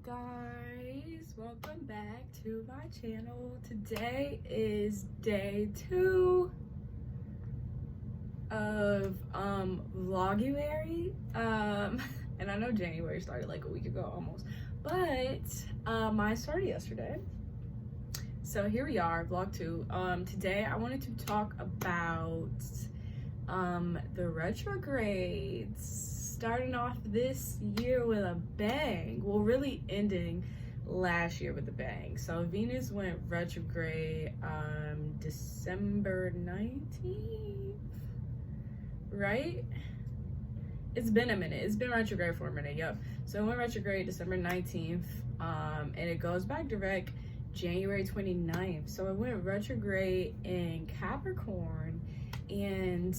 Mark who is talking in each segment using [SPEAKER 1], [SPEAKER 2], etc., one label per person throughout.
[SPEAKER 1] guys, welcome back to my channel. Today is day 2 of Vloguary, and I know January started like a week ago almost, but mine started yesterday. So here we are, vlog 2. Today I wanted to talk about the retrogrades, starting off this year with a bang. Well, really ending last year with a bang. So Venus went retrograde December 19th, right? It's been a minute. It's been retrograde for a minute. Yep. So it went retrograde December 19th, and it goes back direct January 29th. So it went retrograde in Capricorn, and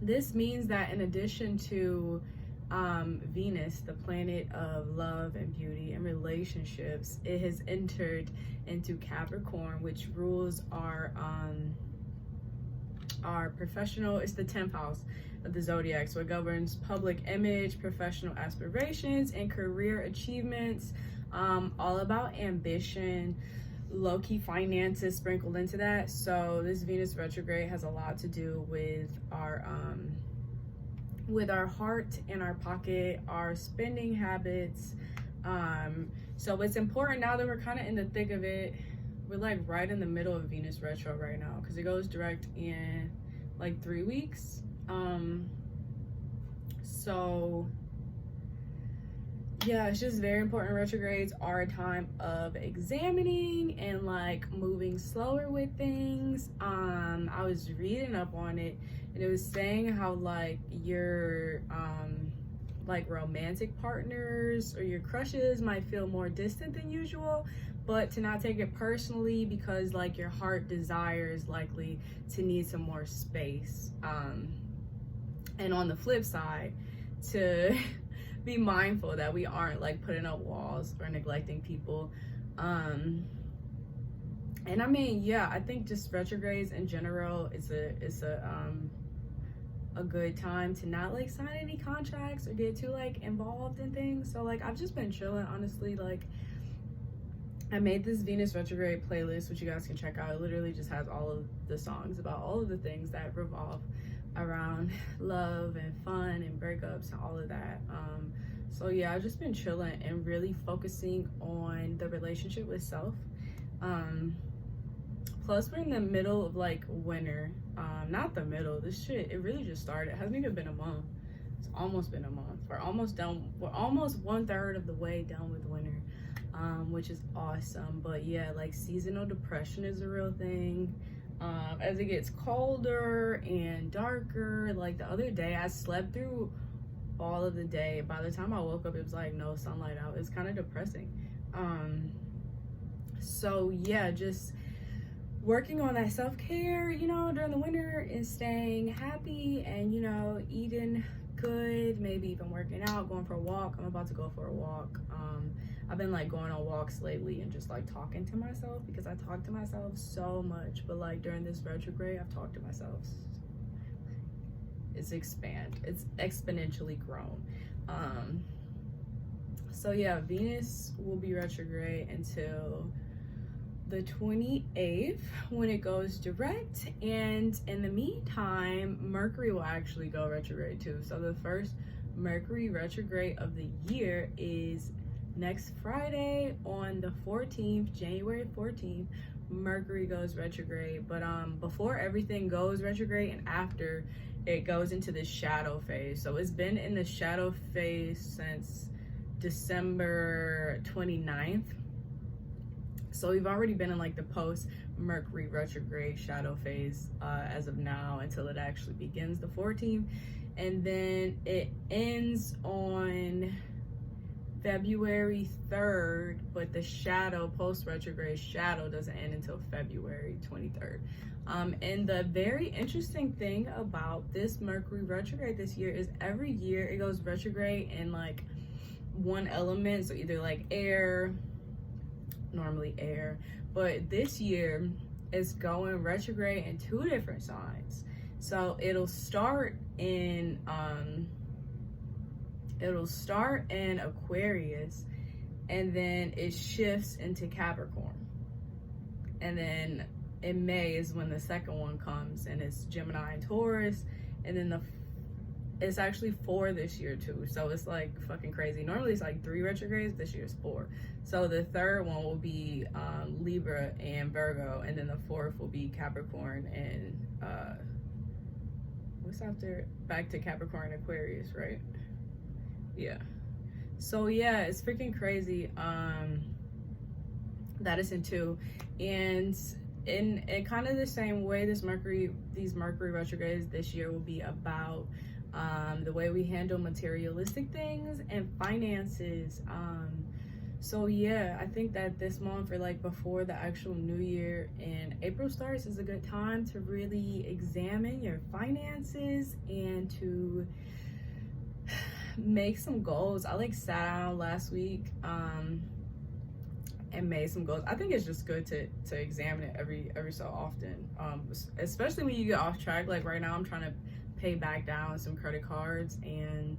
[SPEAKER 1] this means that in addition to Venus, the planet of love and beauty and relationships, it has entered into Capricorn, which rules our professional. It's the 10th house of the zodiac, so it governs public image, professional aspirations, and career achievements. All about ambition, low-key finances sprinkled into that. So this Venus retrograde has a lot to do with our heart and our pocket, our spending habits. So it's important now that we're kind of in the thick of it. We're like right in the middle of Venus retro right now, because it goes direct in like 3 weeks. So yeah, it's just very important. Retrogrades are a time of examining and like moving slower with things. I was reading up on it, and it was saying how like your like romantic partners or your crushes might feel more distant than usual, but to not take it personally, because like your heart desires likely to need some more space. And on the flip side, to be mindful that we aren't like putting up walls or neglecting people. And I mean, yeah, I think just retrogrades in general is a good time to not like sign any contracts or get too like involved in things. So like I've just been chilling, honestly. Like I made this Venus retrograde playlist, which you guys can check out. It literally just has all of the songs about all of the things that revolve around love and fun and breakups and all of that. So yeah, I've just been chilling and really focusing on the relationship with self. Plus we're in the middle of like winter. Not the middle, this shit, it really just started. It hasn't even been a month. It's almost been a month. We're almost done. We're almost 1/3 of the way done with winter, which is awesome. But yeah, like seasonal depression is a real thing. As it gets colder and darker, like the other day I slept through all of the day. By the time I woke up, it was like no sunlight out. It's kind of depressing. So yeah, just working on that self-care, you know, during the winter, and staying happy and, you know, eating good, maybe even working out, going for a walk. I'm about to go for a walk. I've been like going on walks lately and just like talking to myself, because I talk to myself so much, but like during this retrograde I've talked to myself. It's exponentially grown. So yeah, Venus will be retrograde until the 28th when it goes direct, and in the meantime Mercury will actually go retrograde too. So the first Mercury retrograde of the year is next Friday on the 14th, January 14th. Mercury goes retrograde, but before everything goes retrograde and after, it goes into the shadow phase. So it's been in the shadow phase since December 29th. So we've already been in like the post Mercury retrograde shadow phase as of now, until it actually begins the 14th, and then it ends on February 3rd, but the shadow, post retrograde shadow, doesn't end until February 23rd. And the very interesting thing about this Mercury retrograde this year is every year it goes retrograde in like one element, so either like air, normally air, but this year it's going retrograde in 2 different signs. So it'll start in Aquarius, and then it shifts into Capricorn. And then in May is when the second one comes, and it's Gemini and Taurus. And then it's actually 4 this year too, so it's like fucking crazy. Normally it's like 3 retrogrades, this year's 4. So the third one will be Libra and Virgo, and then the fourth will be Capricorn and what's after? Back to Capricorn, Aquarius, right? Yeah. So yeah, it's freaking crazy that it's in 2. And in kind of the same way, these Mercury retrogrades this year will be about the way we handle materialistic things and finances. So yeah, I think that this month, or like before the actual new year and April starts, is a good time to really examine your finances and to make some goals. I like sat down last week and made some goals. I think it's just good to examine it every so often, especially when you get off track. Like right now I'm trying to pay back down some credit cards and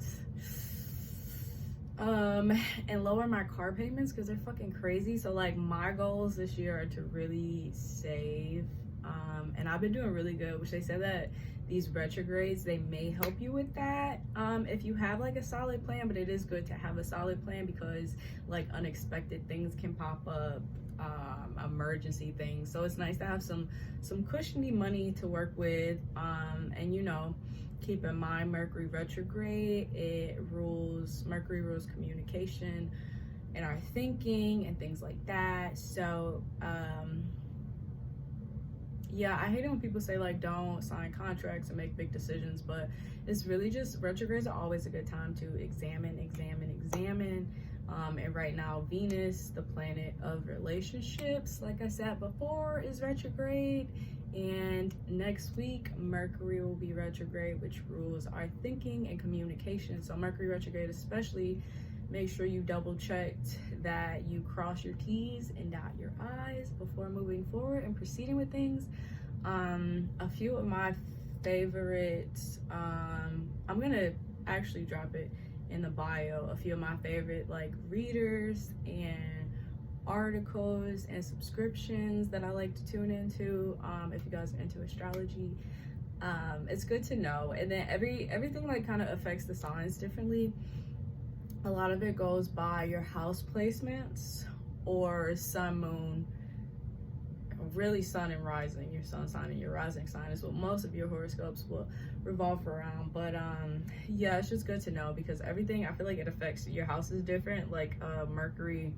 [SPEAKER 1] lower my car payments because they're fucking crazy. So like my goals this year are to really save, and I've been doing really good, which they said that these retrogrades, they may help you with that if you have like a solid plan. But it is good to have a solid plan because like unexpected things can pop up, emergency things. So it's nice to have some cushiony money to work with. And you know, keep in mind Mercury retrograde, Mercury rules communication and our thinking and things like that. So yeah, I hate it when people say like don't sign contracts and make big decisions, but it's really just, retrogrades are always a good time to examine. And right now Venus, the planet of relationships, like I said before, is retrograde. And next week Mercury will be retrograde, which rules our thinking and communication. So Mercury retrograde, especially, make sure you double checked that you cross your T's and dot your I's before moving forward and proceeding with things. A few of my favorites, I'm gonna actually drop it in the bio, a few of my favorite like readers and articles and subscriptions that I like to tune into. If you guys are into astrology, it's good to know. And then everything like kind of affects the signs differently. A lot of it goes by your house placements or sun, moon, really sun and rising. Your sun sign and your rising sign is what most of your horoscopes will revolve around. But yeah, it's just good to know because everything, I feel like it affects your house is different. Like Mercury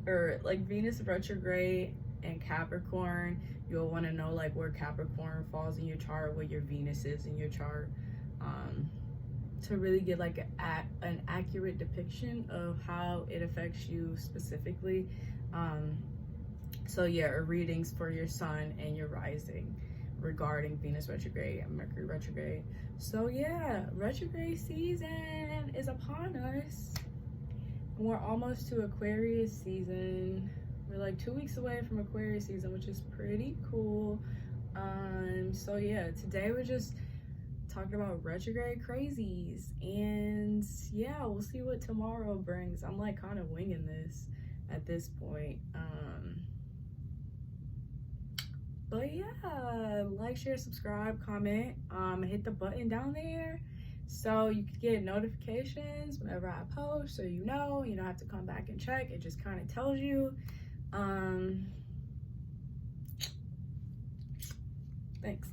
[SPEAKER 1] or like Venus retrograde and Capricorn, you'll want to know like where Capricorn falls in your chart, where your Venus is in your chart, to really get like an accurate depiction of how it affects you specifically. So yeah, readings for your sun and your rising regarding Venus retrograde and Mercury retrograde. So yeah, retrograde season is upon us. We're almost to Aquarius season. We're like 2 weeks away from Aquarius season, which is pretty cool. So yeah, today we're just talking about retrograde crazies, and yeah, we'll see what tomorrow brings. I'm like kind of winging this at this point. But yeah, like, share, subscribe, comment, hit the button down there so you can get notifications whenever I post, so you don't have to come back and check. It just kind of tells you. Thanks.